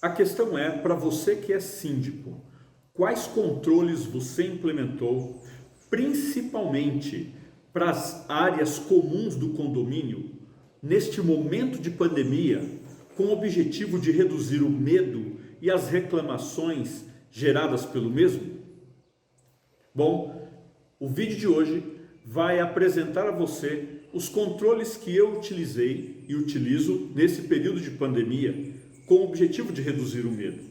A questão é, para você que é síndico, quais controles você implementou, principalmente para as áreas comuns do condomínio, neste momento de pandemia, com o objetivo de reduzir o medo e as reclamações geradas pelo mesmo? Bom, o vídeo de hoje vai apresentar a você os controles que eu utilizei e utilizo nesse período de pandemia com o objetivo de reduzir o medo.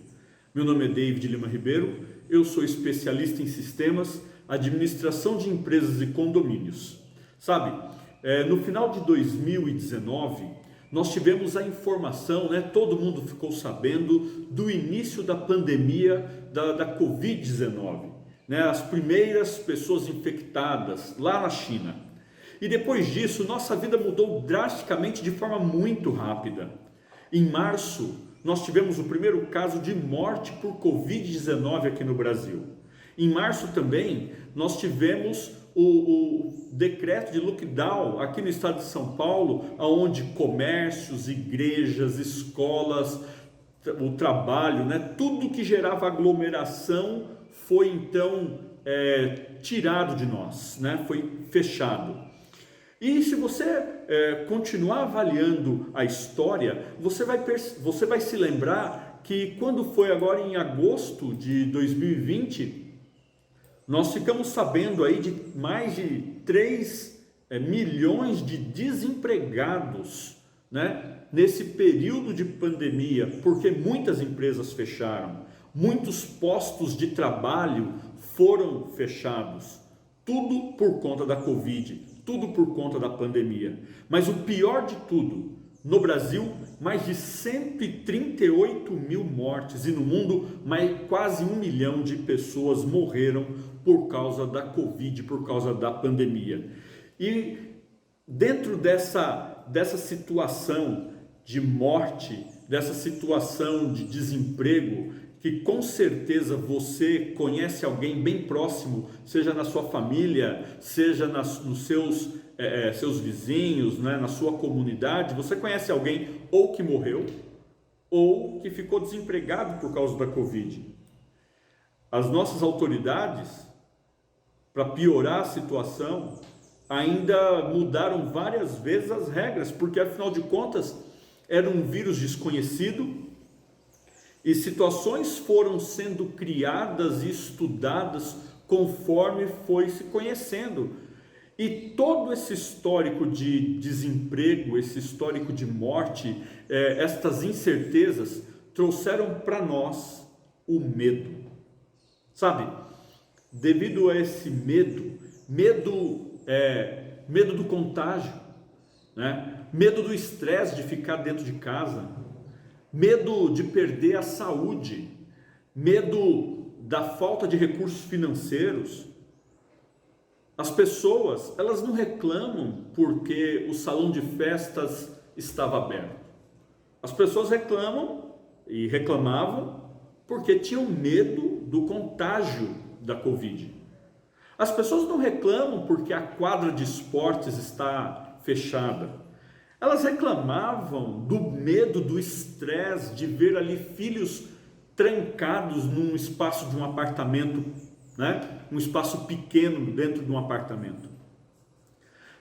Meu nome é David Lima Ribeiro, eu sou especialista em sistemas, administração de empresas e condomínios. Sabe, no final de 2019, nós tivemos a informação, todo mundo ficou sabendo do início da pandemia da Covid-19. As primeiras pessoas infectadas lá na China. E depois disso, nossa vida mudou drasticamente de forma muito rápida. Em março, nós tivemos o primeiro caso de morte por Covid-19 aqui no Brasil. Em março também, nós tivemos o decreto de lockdown aqui no estado de São Paulo, onde comércios, igrejas, escolas, o trabalho, tudo que gerava aglomeração foi então tirado de nós, foi fechado. E se você continuar avaliando a história, você vai se lembrar que quando foi agora em agosto de 2020, nós ficamos sabendo aí de mais de 3 milhões de desempregados, nesse período de pandemia, porque muitas empresas fecharam, muitos postos de trabalho foram fechados, tudo por conta da Covid. Tudo por conta da pandemia. Mas o pior de tudo, no Brasil, mais de 138 mil mortes e no mundo, quase 1 milhão de pessoas morreram por causa da Covid, por causa da pandemia. E dentro dessa situação de morte, dessa situação de desemprego, que com certeza você conhece alguém bem próximo, seja na sua família, seja nos seus vizinhos, na sua comunidade, você conhece alguém ou que morreu, ou que ficou desempregado por causa da Covid. As nossas autoridades, para piorar a situação, ainda mudaram várias vezes as regras, porque afinal de contas era um vírus desconhecido, e situações foram sendo criadas e estudadas conforme foi se conhecendo. E todo esse histórico de desemprego, esse histórico de morte, estas incertezas trouxeram para nós o medo. Sabe, devido a esse medo do contágio, medo do estresse de ficar dentro de casa, medo de perder a saúde, medo da falta de recursos financeiros. As pessoas, elas não reclamam porque o salão de festas estava aberto. As pessoas reclamam e reclamavam porque tinham medo do contágio da Covid. As pessoas não reclamam porque a quadra de esportes está fechada. Elas reclamavam do medo, do estresse de ver ali filhos trancados num espaço de um apartamento, um espaço pequeno dentro de um apartamento.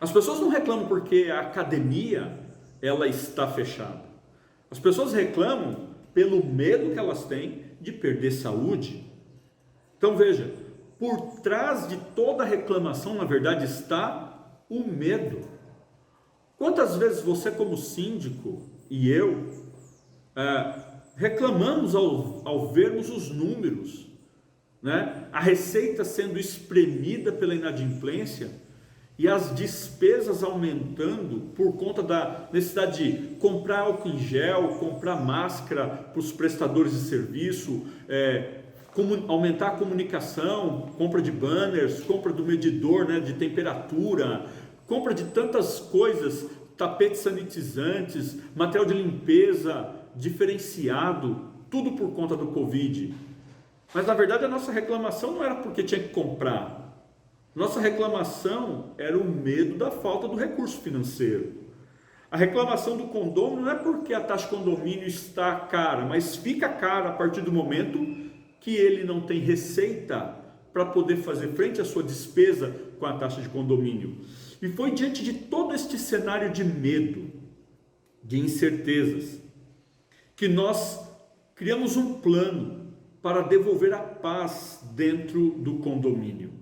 As pessoas não reclamam porque a academia ela está fechada. As pessoas reclamam pelo medo que elas têm de perder saúde. Então veja, por trás de toda reclamação, na verdade, está o medo. Quantas vezes você como síndico e eu reclamamos ao vermos os números, a receita sendo espremida pela inadimplência e as despesas aumentando por conta da necessidade de comprar álcool em gel, comprar máscara para os prestadores de serviço, aumentar a comunicação, compra de banners, compra do medidor de temperatura, compra de tantas coisas, tapetes sanitizantes, material de limpeza diferenciado, tudo por conta do Covid. Mas na verdade a nossa reclamação não era porque tinha que comprar. Nossa reclamação era o medo da falta do recurso financeiro. A reclamação do condômino não é porque a taxa de condomínio está cara, mas fica cara a partir do momento que ele não tem receita para poder fazer frente à sua despesa com a taxa de condomínio. E foi diante de todo este cenário de medo, de incertezas, que nós criamos um plano para devolver a paz dentro do condomínio.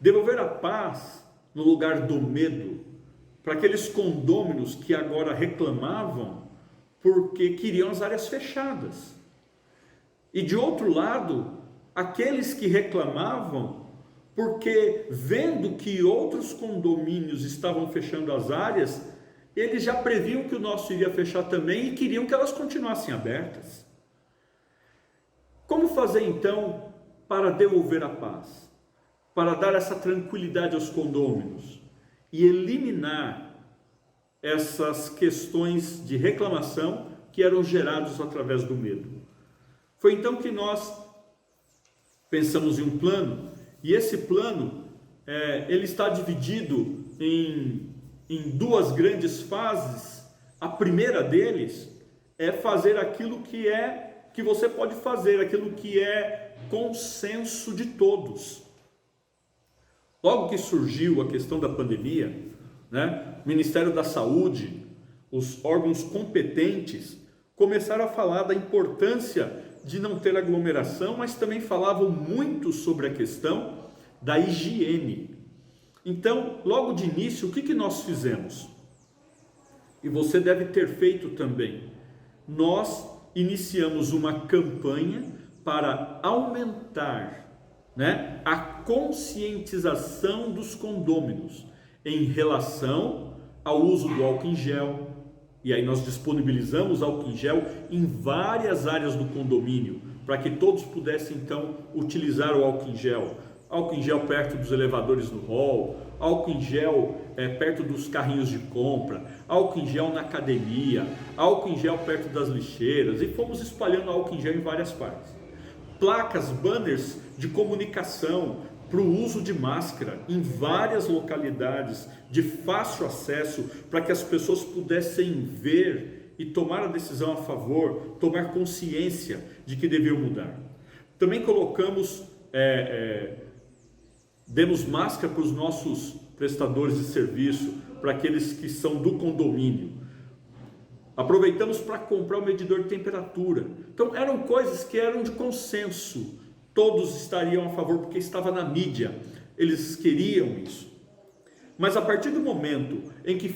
Devolver a paz no lugar do medo, para aqueles condôminos que agora reclamavam porque queriam as áreas fechadas. E de outro lado, aqueles que reclamavam porque, vendo que outros condomínios estavam fechando as áreas, eles já previam que o nosso iria fechar também e queriam que elas continuassem abertas. Como fazer então para devolver a paz? Para dar essa tranquilidade aos condôminos e eliminar essas questões de reclamação que eram geradas através do medo. Foi então que nós pensamos em um plano, e esse plano ele está dividido em duas grandes fases. A primeira deles é fazer aquilo que você pode fazer, aquilo que é consenso de todos. Logo que surgiu a questão da pandemia, o Ministério da Saúde, os órgãos competentes começaram a falar da importância de não ter aglomeração, mas também falavam muito sobre a questão da higiene. Então, logo de início, o que nós fizemos? E você deve ter feito também. Nós iniciamos uma campanha para aumentar a conscientização dos condôminos em relação ao uso do álcool em gel. E aí nós disponibilizamos álcool em gel em várias áreas do condomínio, para que todos pudessem então utilizar o álcool em gel. Álcool em gel perto dos elevadores no hall, álcool em gel perto dos carrinhos de compra, álcool em gel na academia, álcool em gel perto das lixeiras, e fomos espalhando álcool em gel em várias partes. Placas, banners de comunicação para o uso de máscara em várias localidades de fácil acesso, para que as pessoas pudessem ver e tomar a decisão a favor, tomar consciência de que deviam mudar. Também colocamos, demos máscara para os nossos prestadores de serviço, para aqueles que são do condomínio. Aproveitamos para comprar o medidor de temperatura. Então eram coisas que eram de consenso, todos estariam a favor porque estava na mídia, eles queriam isso. Mas a partir do momento em que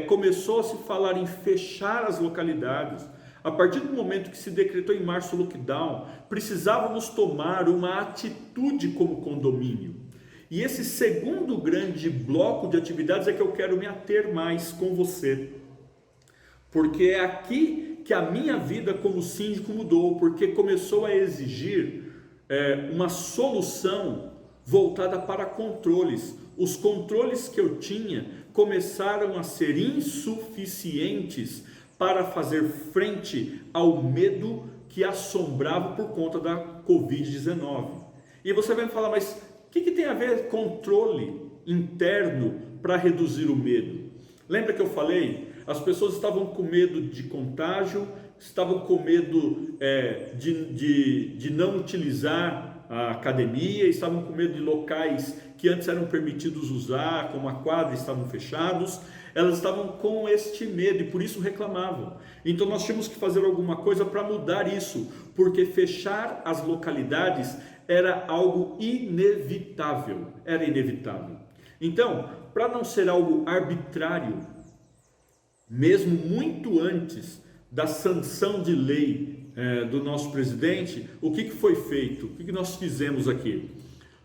começou a se falar em fechar as localidades, a partir do momento que se decretou em março o lockdown, precisávamos tomar uma atitude como condomínio. E esse segundo grande bloco de atividades é que eu quero me ater mais com você. Porque é aqui que a minha vida como síndico mudou, porque começou a exigir uma solução voltada para controles. Os controles que eu tinha começaram a ser insuficientes para fazer frente ao medo que assombrava por conta da Covid-19. E você vai me falar, mas o que tem a ver controle interno para reduzir o medo? Lembra que eu falei? As pessoas estavam com medo de contágio, estavam com medo de não utilizar a academia, estavam com medo de locais que antes eram permitidos usar, como a quadra, estavam fechados. Elas estavam com este medo e por isso reclamavam. Então nós tínhamos que fazer alguma coisa para mudar isso, porque fechar as localidades era algo inevitável, era inevitável. Então, para não ser algo arbitrário, mesmo muito antes da sanção de lei do nosso presidente, o que foi feito? O que nós fizemos aqui?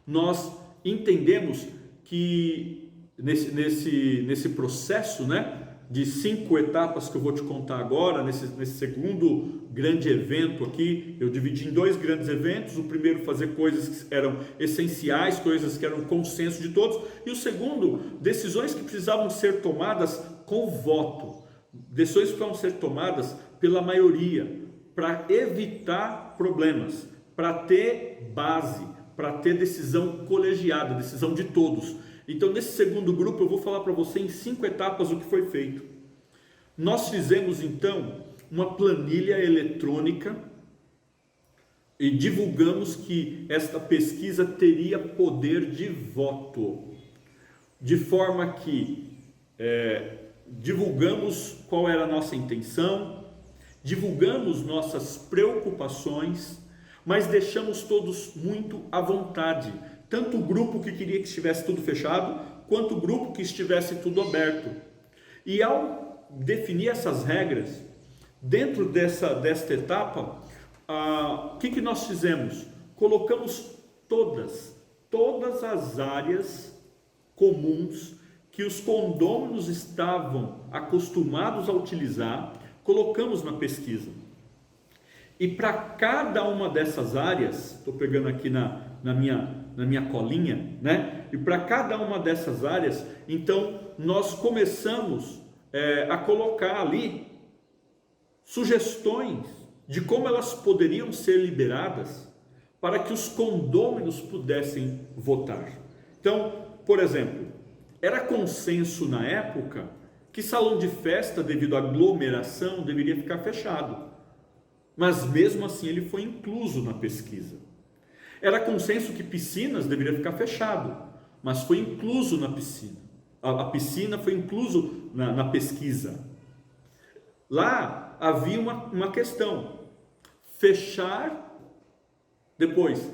Nós entendemos que nesse processo, de 5 etapas que eu vou te contar agora, nesse segundo grande evento aqui, eu dividi em 2 grandes eventos. O primeiro, fazer coisas que eram essenciais, coisas que eram consenso de todos, e o segundo, decisões que precisavam ser tomadas com voto, decisões que precisavam ser tomadas pela maioria, para evitar problemas, para ter base, para ter decisão colegiada, decisão de todos. Então, nesse segundo grupo, eu vou falar para você em 5 etapas o que foi feito. Nós fizemos então uma planilha eletrônica e divulgamos que esta pesquisa teria poder de voto, de forma que divulgamos qual era a nossa intenção, divulgamos nossas preocupações, mas deixamos todos muito à vontade, tanto o grupo que queria que estivesse tudo fechado, quanto o grupo que estivesse tudo aberto. E ao definir essas regras, dentro desta etapa, o que nós fizemos? Colocamos todas as áreas comuns que os condôminos estavam acostumados a utilizar, colocamos na pesquisa. E para cada uma dessas áreas, estou pegando aqui na minha colinha, né? E para cada uma dessas áreas, então, nós começamos a colocar ali sugestões de como elas poderiam ser liberadas para que os condôminos pudessem votar. Então, por exemplo, era consenso na época que salão de festa, devido à aglomeração, deveria ficar fechado. Mas mesmo assim ele foi incluso na pesquisa. Era consenso que piscinas deveria ficar fechado, mas foi incluso na piscina. A piscina foi incluso na pesquisa. Lá havia uma questão: fechar, depois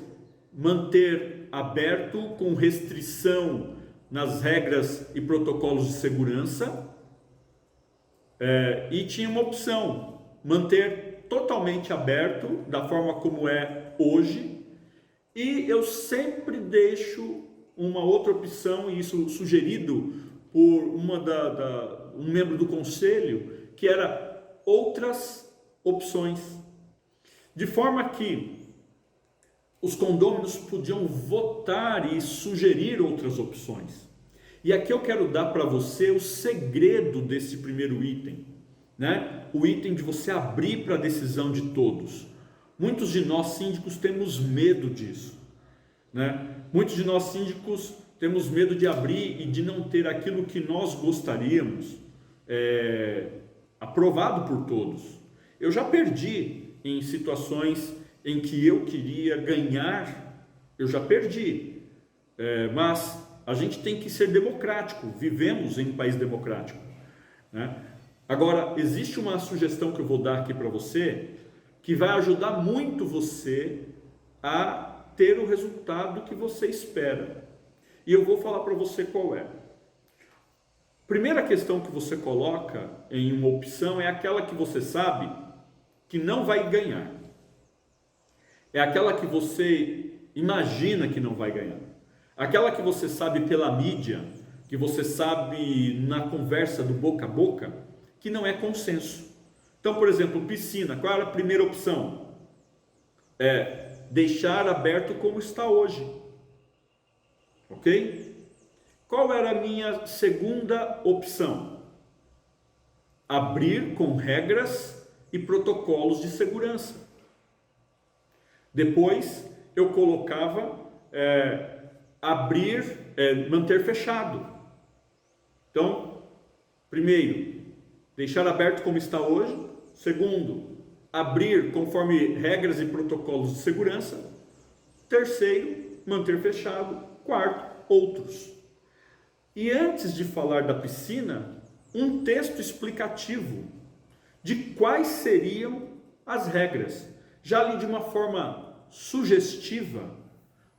manter aberto com restrição nas regras e protocolos de segurança, e tinha uma opção: manter totalmente aberto da forma como é hoje, e eu sempre deixo uma outra opção, e isso sugerido por um membro do conselho, que era outras opções, de forma que os condôminos podiam votar e sugerir outras opções. E aqui eu quero dar para você o segredo desse primeiro item, né? O item de você abrir para a decisão de todos. Muitos de nós síndicos temos medo disso, né? Muitos de nós síndicos temos medo de abrir e de não ter aquilo que nós gostaríamos aprovado por todos. Eu já perdi em situações em que eu queria ganhar, eu já perdi, mas a gente tem que ser democrático, vivemos em um país democrático, né? Agora, existe uma sugestão que eu vou dar aqui para você, que vai ajudar muito você a ter o resultado que você espera, e eu vou falar para você qual é. Primeira questão que você coloca em uma opção é aquela que você sabe que não vai ganhar. É aquela que você imagina que não vai ganhar. Aquela que você sabe pela mídia, que você sabe na conversa do boca a boca, que não é consenso. Então, por exemplo, piscina, qual era a primeira opção? Deixar aberto como está hoje. Ok? Qual era a minha segunda opção? Abrir com regras e protocolos de segurança. Depois eu colocava manter fechado. Então, primeiro, deixar aberto como está hoje. Segundo, abrir conforme regras e protocolos de segurança. Terceiro, manter fechado. Quarto, outros. E antes de falar da piscina, um texto explicativo de quais seriam as regras. Já li de uma forma sugestiva,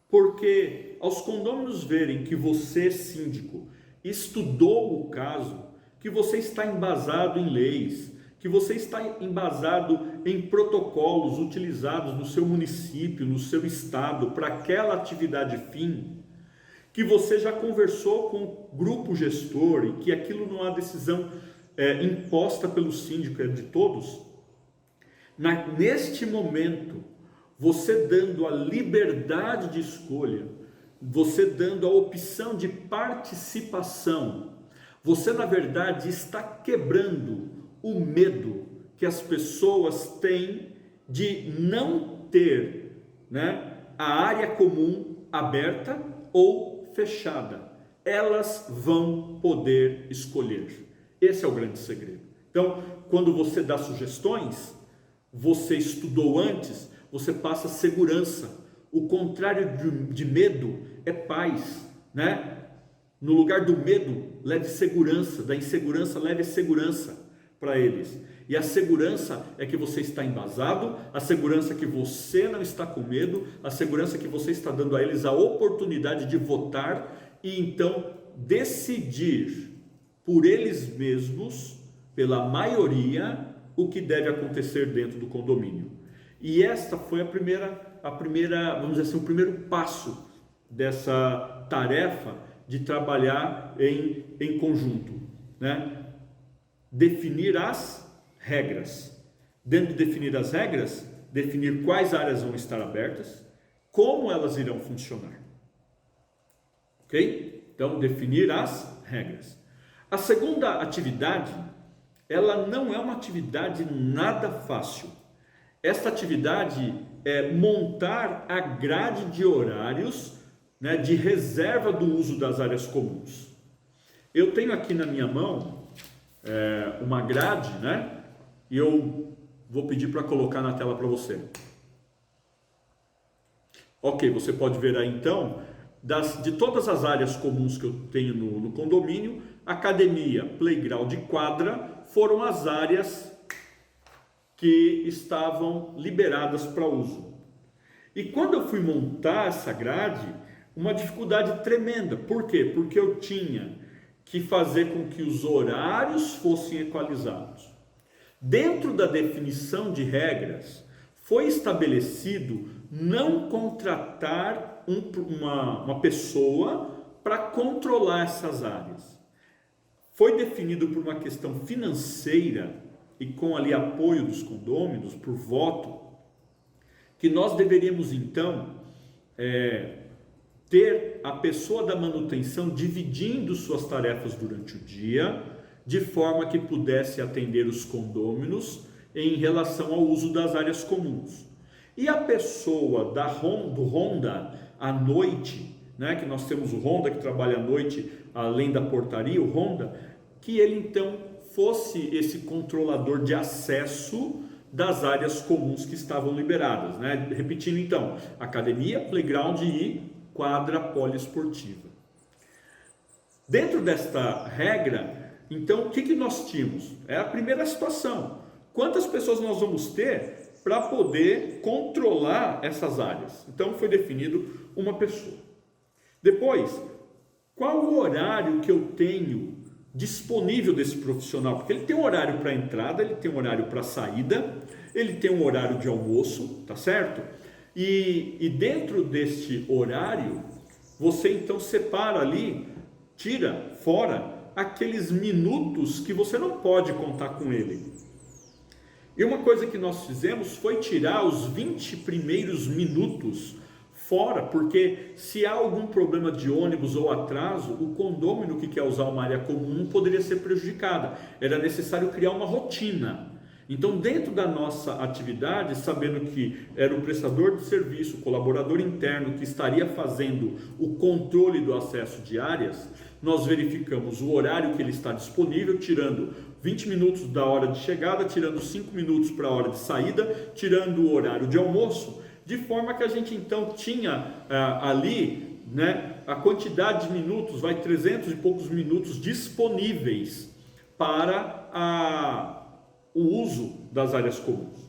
porque aos condôminos verem que você, síndico, estudou o caso, que você está embasado em leis, que você está embasado em protocolos utilizados no seu município, no seu estado, para aquela atividade fim, que você já conversou com o grupo gestor e que aquilo não há decisão imposta pelo síndico, é de todos. Neste momento, você dando a liberdade de escolha, você dando a opção de participação, você na verdade está quebrando o medo que as pessoas têm de não ter, né, a área comum aberta ou fechada. Elas vão poder escolher. Esse é o grande segredo. Então, quando você dá sugestões, você estudou antes, você passa segurança. O contrário de medo é paz, né? No lugar do medo, leve segurança, da insegurança, leve segurança para eles. E a segurança é que você está embasado, a segurança é que você não está com medo, a segurança é que você está dando a eles a oportunidade de votar e então decidir por eles mesmos, pela maioria, o que deve acontecer dentro do condomínio. E esta foi a primeira, vamos dizer assim, o primeiro passo dessa tarefa de trabalhar em conjunto, né? Definir as regras. Dentro de definir as regras, definir quais áreas vão estar abertas, como elas irão funcionar. Ok? Então, definir as regras. A segunda atividade, ela não é uma atividade nada fácil. Esta atividade é montar a grade de horários, né, de reserva do uso das áreas comuns. Eu tenho aqui na minha mão uma grade, né? E eu vou pedir para colocar na tela para você. Ok, você pode ver aí então, de todas as áreas comuns que eu tenho no condomínio, academia, playground e quadra foram as áreas que estavam liberadas para uso. E quando eu fui montar essa grade, uma dificuldade tremenda. Por quê? Porque eu tinha que fazer com que os horários fossem equalizados. Dentro da definição de regras, foi estabelecido não contratar uma pessoa para controlar essas áreas. Foi definido por uma questão financeira e com ali apoio dos condôminos, por voto, que nós deveríamos então ter a pessoa da manutenção dividindo suas tarefas durante o dia, de forma que pudesse atender os condôminos em relação ao uso das áreas comuns. E a pessoa do Ronda à noite, né, que nós temos o Ronda que trabalha à noite, além da portaria, o Ronda, que ele então fosse esse controlador de acesso das áreas comuns que estavam liberadas, né? Repetindo então, academia, playground e quadra poliesportiva. Dentro desta regra, então, o que nós tínhamos? É a primeira situação. Quantas pessoas nós vamos ter para poder controlar essas áreas? Então, foi definido uma pessoa. Depois, qual o horário que eu tenho disponível desse profissional? Porque ele tem um horário para entrada, ele tem um horário para saída, ele tem um horário de almoço, tá certo? E dentro deste horário, você então separa ali, tira fora aqueles minutos que você não pode contar com ele. E uma coisa que nós fizemos foi tirar os 20 primeiros minutos fora, porque se há algum problema de ônibus ou atraso, o condômino que quer usar uma área comum poderia ser prejudicada. Era necessário criar uma rotina. Então, dentro da nossa atividade, sabendo que era o prestador de serviço, o colaborador interno que estaria fazendo o controle do acesso de áreas, nós verificamos o horário que ele está disponível, tirando 20 minutos da hora de chegada, tirando 5 minutos para a hora de saída, tirando o horário de almoço, de forma que a gente então tinha ali, né, a quantidade de minutos, 300 e poucos minutos disponíveis para o uso das áreas comuns.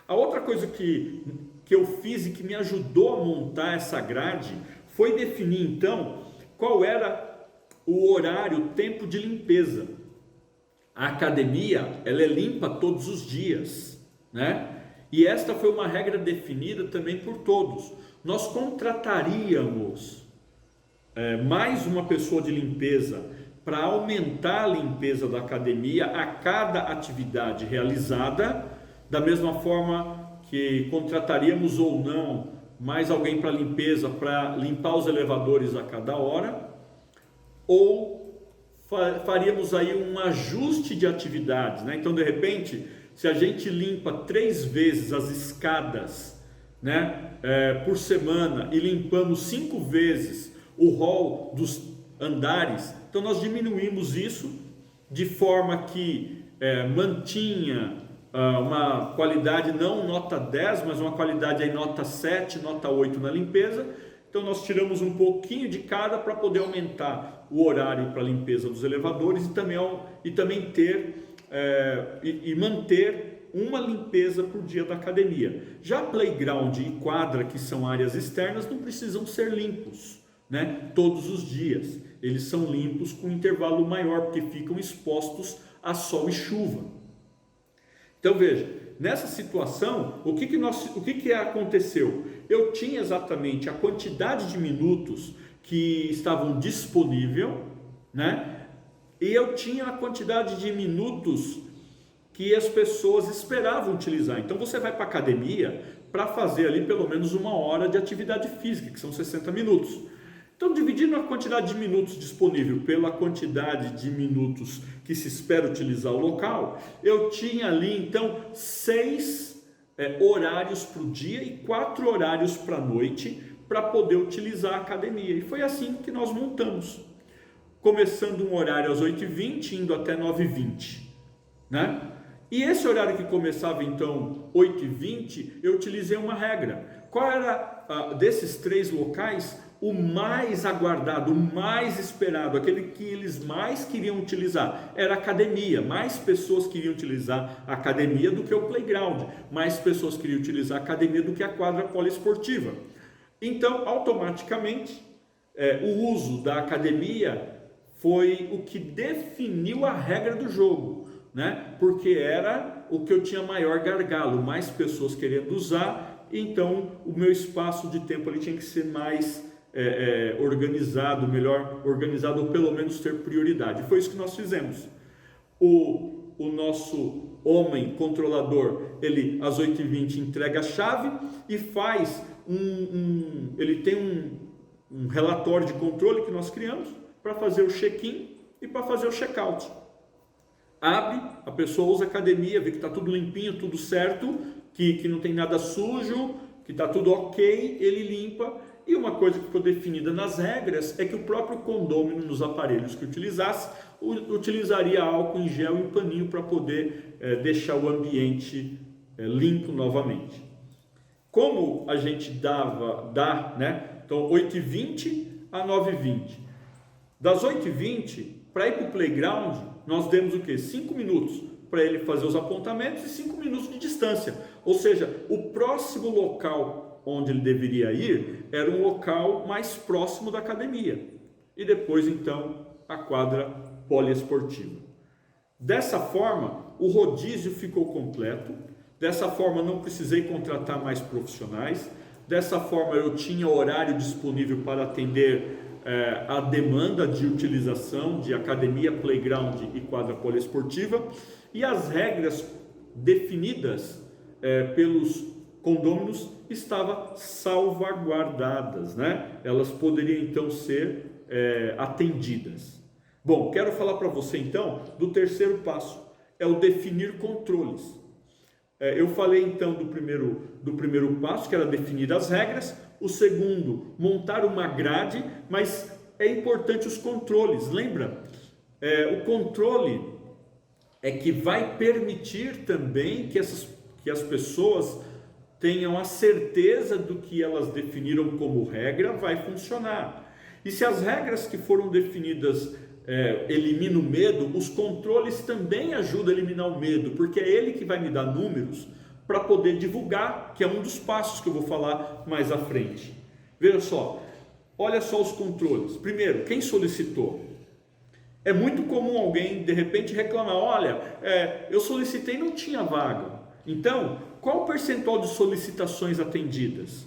A outra coisa que eu fiz e que me ajudou a montar essa grade foi definir então qual era o horário, o tempo de limpeza. A academia, ela é limpa todos os dias, né? E esta foi uma regra definida também por todos. Nós contrataríamos mais uma pessoa de limpeza para aumentar a limpeza da academia a cada atividade realizada, da mesma forma que contrataríamos ou não mais alguém para limpeza, para limpar os elevadores a cada hora, ou faríamos aí um ajuste de atividades, né? Então, de repente, se a gente limpa 3 vezes as escadas, né, por semana e limpamos 5 vezes o hall dos andares, então nós diminuímos isso de forma que mantinha uma qualidade não nota 10, mas uma qualidade aí nota 7, nota 8 na limpeza. Então nós tiramos um pouquinho de cada para poder aumentar o horário para a limpeza dos elevadores e também manter uma limpeza por dia da academia. Já playground e quadra, que são áreas externas, não precisam ser limpos, né, todos os dias. Eles são limpos com intervalo maior, porque ficam expostos a sol e chuva. Então veja, nessa situação, o que aconteceu? Eu tinha exatamente a quantidade de minutos que estavam disponíveis, né? E eu tinha a quantidade de minutos que as pessoas esperavam utilizar. Então você vai para a academia para fazer ali pelo menos 1 hora de atividade física, que são 60 minutos. Então, dividindo a quantidade de minutos disponível pela quantidade de minutos que se espera utilizar o local, eu tinha ali então 6 horários para o dia e 4 horários para a noite para poder utilizar a academia. E foi assim que nós montamos, começando um horário às 8h20, indo até 9h20, né? E esse horário que começava então 8h20, eu utilizei uma regra. Qual era desses 3 locais o mais aguardado, o mais esperado, aquele que eles mais queriam utilizar? Era a academia. Mais pessoas queriam utilizar a academia do que o playground. Mais pessoas queriam utilizar a academia do que a quadra poliesportiva. Então, automaticamente, o uso da academia foi o que definiu a regra do jogo, né? Porque era o que eu tinha maior gargalo, mais pessoas querendo usar, então o meu espaço de tempo ali tinha que ser mais organizado, melhor organizado, ou pelo menos ter prioridade. Foi isso que nós fizemos. O nosso homem controlador, ele às 8h20 entrega a chave e faz ele tem um relatório de controle que nós criamos para fazer o check-in e para fazer o check-out. Abre, a pessoa usa a academia, vê que está tudo limpinho, tudo certo, que não tem nada sujo, que está tudo ok, ele limpa. E uma coisa que ficou definida nas regras é que o próprio condômino, nos aparelhos que utilizasse, utilizaria álcool em gel e um paninho para poder deixar o ambiente limpo novamente. Como a gente dá, né? Então 8h20 a 9h20. Das 8h20 para ir para o playground, nós demos o quê? 5 minutos para ele fazer os apontamentos e 5 minutos de distância. Ou seja, o próximo local onde ele deveria ir era um local mais próximo da academia. E depois, então, a quadra poliesportiva. Dessa forma, o rodízio ficou completo. Dessa forma, não precisei contratar mais profissionais. Dessa forma, eu tinha horário disponível para atender a demanda de utilização de academia, playground e quadra poliesportiva. E as regras definidas pelos condôminos estavam salvaguardadas, né? Elas poderiam então ser atendidas. Bom, quero falar para você então do terceiro passo, é o definir controles. Eu falei então do primeiro passo, que era definir as regras. O segundo, montar uma grade, mas é importante os controles. Lembra? O controle é que vai permitir também que as pessoas tenham a certeza do que elas definiram como regra vai funcionar. E se as regras que foram definidas eliminam o medo, os controles também ajudam a eliminar o medo, porque é ele que vai me dar números para poder divulgar, que é um dos passos que eu vou falar mais à frente. Veja só, olha só os controles. Primeiro, quem solicitou? É muito comum alguém de repente reclamar, olha, eu solicitei e não tinha vaga. Então, qual o percentual de solicitações atendidas?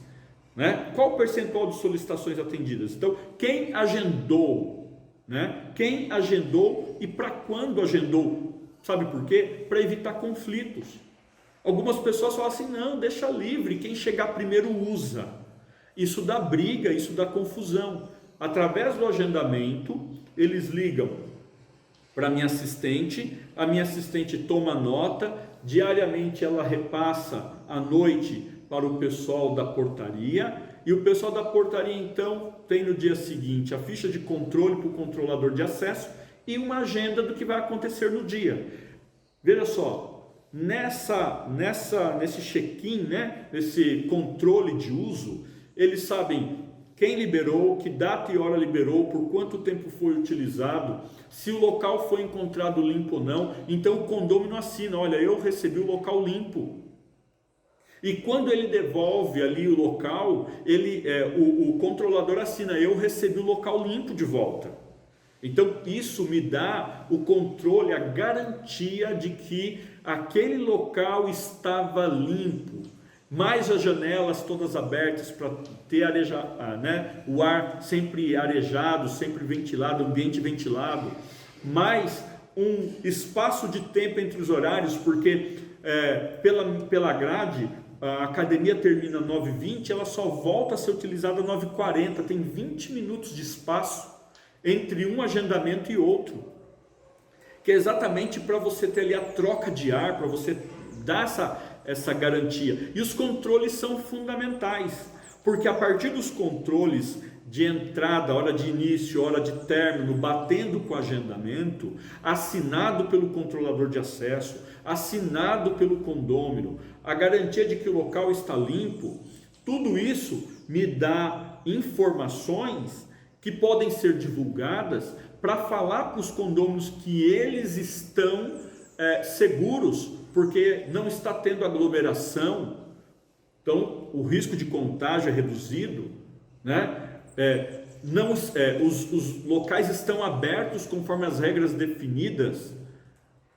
Né? Qual o percentual de solicitações atendidas? Então, quem agendou? Né? Quem agendou e para quando agendou? Sabe por quê? Para evitar conflitos. Algumas pessoas falam assim, não, deixa livre, quem chegar primeiro usa. Isso dá briga, isso dá confusão. Através do agendamento, eles ligam para a minha assistente toma nota, diariamente ela repassa à noite para o pessoal da portaria, e o pessoal da portaria então tem no dia seguinte a ficha de controle para o controlador de acesso e uma agenda do que vai acontecer no dia. Veja só, nesse check-in, né, nesse controle de uso, eles sabem quem liberou, que data e hora liberou, por quanto tempo foi utilizado, se o local foi encontrado limpo ou não. Então o condômino assina, olha, eu recebi o local limpo. E quando ele devolve ali o local, o controlador assina, eu recebi o local limpo de volta. Então isso me dá o controle, a garantia de que aquele local estava limpo, mais as janelas todas abertas para ter o ar sempre arejado, sempre ventilado, ambiente ventilado, mais um espaço de tempo entre os horários, porque pela grade a academia termina 9h20, ela só volta a ser utilizada 9h40, tem 20 minutos de espaço entre um agendamento e outro, que é exatamente para você ter ali a troca de ar, para você dar essa garantia. E os controles são fundamentais, porque a partir dos controles de entrada, hora de início, hora de término, batendo com o agendamento, assinado pelo controlador de acesso, assinado pelo condômino, a garantia de que o local está limpo, tudo isso me dá informações que podem ser divulgadas para falar para os condôminos que eles estão seguros, porque não está tendo aglomeração, então o risco de contágio é reduzido, né? Os locais estão abertos conforme as regras definidas,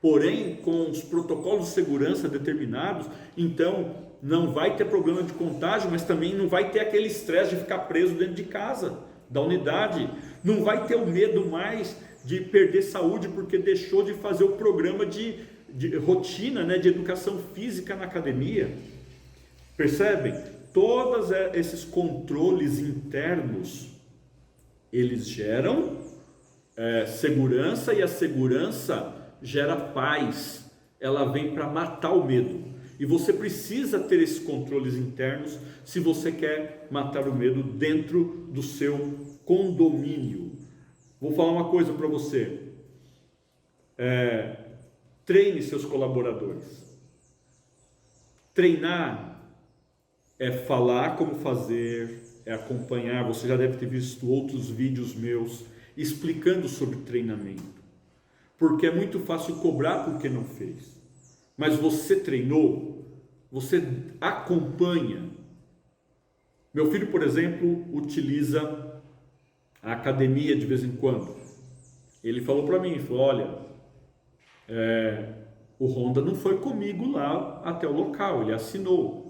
porém com os protocolos de segurança determinados, então não vai ter problema de contágio, mas também não vai ter aquele estresse de ficar preso dentro de casa, da unidade, não vai ter o medo mais de perder saúde porque deixou de fazer o programa de rotina, né, de educação física na academia. Percebem? Todos esses controles internos, eles geram segurança, e a segurança gera paz, ela vem para matar o medo. E você precisa ter esses controles internos se você quer matar o medo dentro do seu condomínio. Vou falar uma coisa para você. Treine seus colaboradores. Treinar é falar como fazer, é acompanhar. Você já deve ter visto outros vídeos meus explicando sobre treinamento. Porque é muito fácil cobrar porque não fez. Mas você treinou, você acompanha. Meu filho, por exemplo, utiliza a academia de vez em quando. Ele falou para mim, falou, olha, o Honda não foi comigo lá até o local, ele assinou.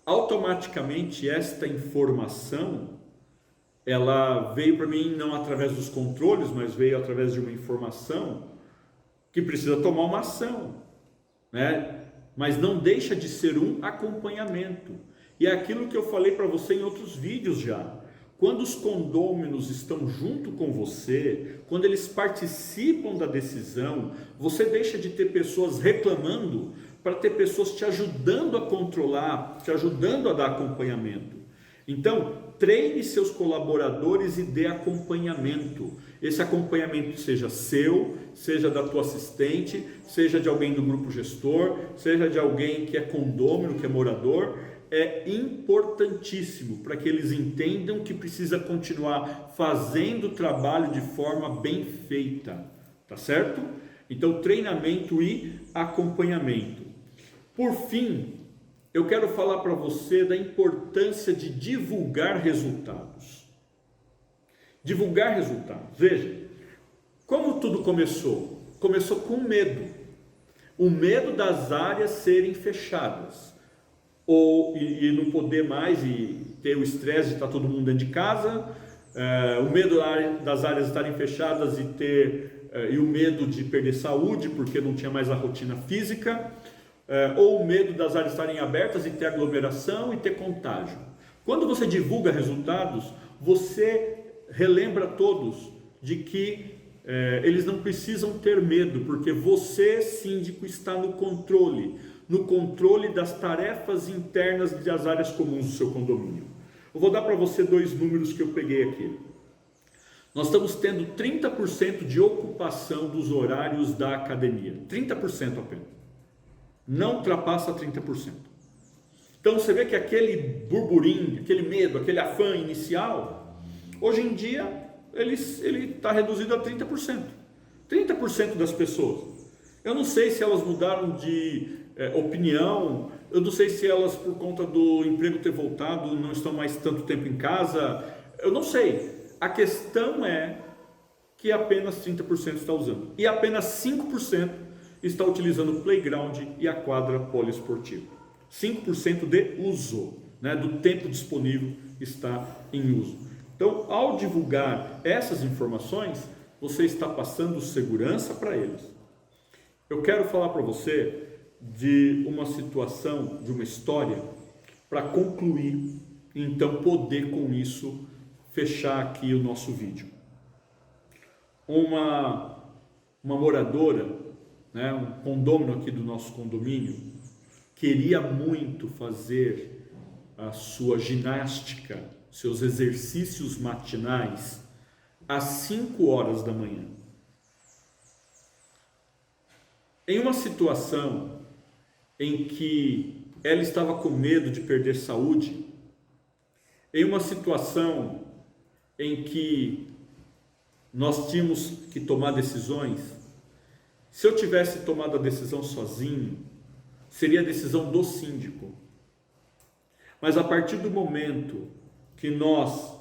Automaticamente esta informação, ela veio para mim não através dos controles, mas veio através de uma informação que precisa tomar uma ação, né? Mas não deixa de ser um acompanhamento. E é aquilo que eu falei para você em outros vídeos já. Quando os condôminos estão junto com você, quando eles participam da decisão, você deixa de ter pessoas reclamando para ter pessoas te ajudando a controlar, te ajudando a dar acompanhamento. Então, treine seus colaboradores e dê acompanhamento. Esse acompanhamento seja seu, seja da tua assistente, seja de alguém do grupo gestor, seja de alguém que é condômino, que é morador. É importantíssimo para que eles entendam que precisa continuar fazendo o trabalho de forma bem feita, tá certo? Então, treinamento e acompanhamento. Por fim, eu quero falar para você da importância de divulgar resultados. Divulgar resultados. Veja, como tudo começou? Começou com medo. O medo das áreas serem fechadas. E não poder mais e ter o estresse de estar todo mundo dentro de casa, o medo das áreas estarem fechadas e o medo de perder saúde porque não tinha mais a rotina física, ou o medo das áreas estarem abertas e ter aglomeração e ter contágio. Quando você divulga resultados, você relembra todos de que eles não precisam ter medo, porque você, síndico, está no controle das tarefas internas das áreas comuns do seu condomínio. Eu vou dar para você 2 números que eu peguei aqui. Nós estamos tendo 30% de ocupação dos horários da academia. 30% apenas. Não ultrapassa 30%. Então você vê que aquele burburinho, aquele medo, aquele afã inicial, hoje em dia ele está reduzido a 30%. 30% das pessoas. Eu não sei se elas mudaram de opinião, eu não sei se elas, por conta do emprego ter voltado, não estão mais tanto tempo em casa, eu não sei. A questão é que apenas 30% está usando. E apenas 5% está utilizando o playground e a quadra poliesportiva. 5% de uso, né, do tempo disponível está em uso. Então, ao divulgar essas informações, você está passando segurança para eles. Eu quero falar para você de uma situação, de uma história, para concluir, e então poder com isso fechar aqui o nosso vídeo. Uma moradora, né, um condômino aqui do nosso condomínio, queria muito fazer a sua ginástica, seus exercícios matinais, às 5 horas da manhã. Em uma situação em que ela estava com medo de perder saúde, em uma situação em que nós tínhamos que tomar decisões, se eu tivesse tomado a decisão sozinho, seria a decisão do síndico. Mas a partir do momento que nós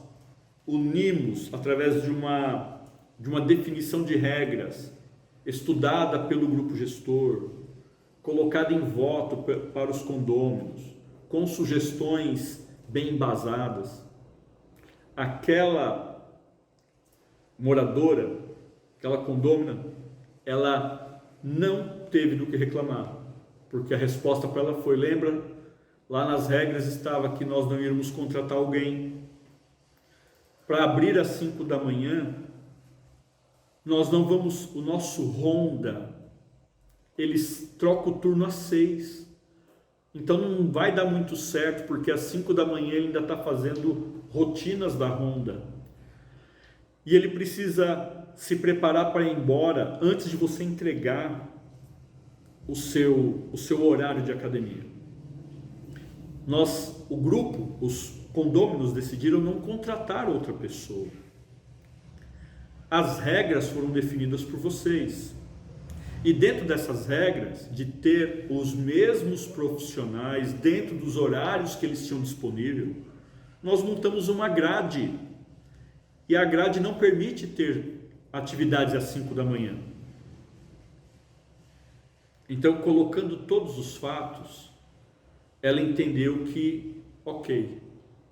unimos através de uma definição de regras, estudada pelo grupo gestor, colocada em voto para os condôminos, com sugestões bem embasadas, aquela moradora, aquela condômina, ela não teve do que reclamar, porque a resposta para ela foi, lembra, lá nas regras estava que nós não íamos contratar alguém para abrir às 5 da manhã. Nós não vamos, o nosso Honda, eles trocam o turno às 6, então não vai dar muito certo, porque às 5 da manhã ele ainda está fazendo rotinas da Honda, e ele precisa se preparar para ir embora antes de você entregar o seu horário de academia. O grupo, os condôminos decidiram não contratar outra pessoa. As regras foram definidas por vocês. E dentro dessas regras, de ter os mesmos profissionais dentro dos horários que eles tinham disponível, nós montamos uma grade. E a grade não permite ter atividades às 5 da manhã. Então, colocando todos os fatos, ela entendeu que,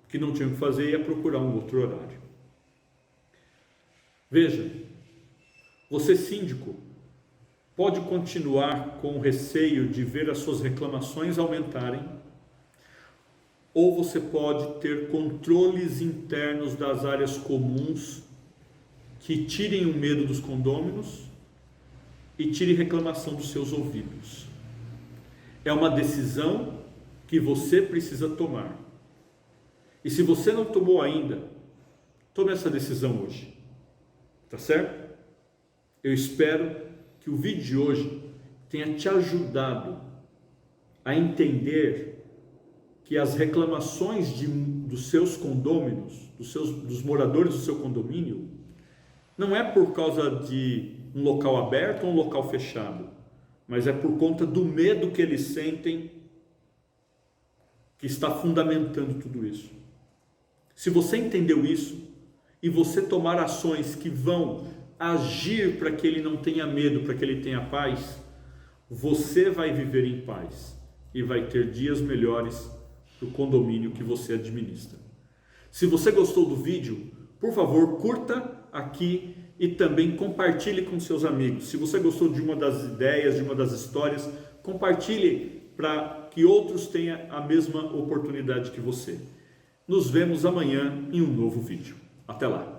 que não tinha o que fazer, ia procurar um outro horário. Veja, você síndico pode continuar com o receio de ver as suas reclamações aumentarem, ou você pode ter controles internos das áreas comuns que tirem o medo dos condôminos e tire reclamação dos seus ouvidos. É uma decisão que você precisa tomar. E se você não tomou ainda, tome essa decisão hoje. Tá certo? Eu espero que o vídeo de hoje tenha te ajudado a entender que as reclamações dos seus condôminos, dos moradores do seu condomínio, não é por causa de um local aberto ou um local fechado, mas é por conta do medo que eles sentem que está fundamentando tudo isso. Se você entendeu isso e você tomar ações que vão agir para que ele não tenha medo, para que ele tenha paz, você vai viver em paz e vai ter dias melhores do condomínio que você administra. Se você gostou do vídeo, por favor, curta aqui e também compartilhe com seus amigos. Se você gostou de uma das ideias, de uma das histórias, compartilhe para que outros tenham a mesma oportunidade que você. Nos vemos amanhã em um novo vídeo. Até lá!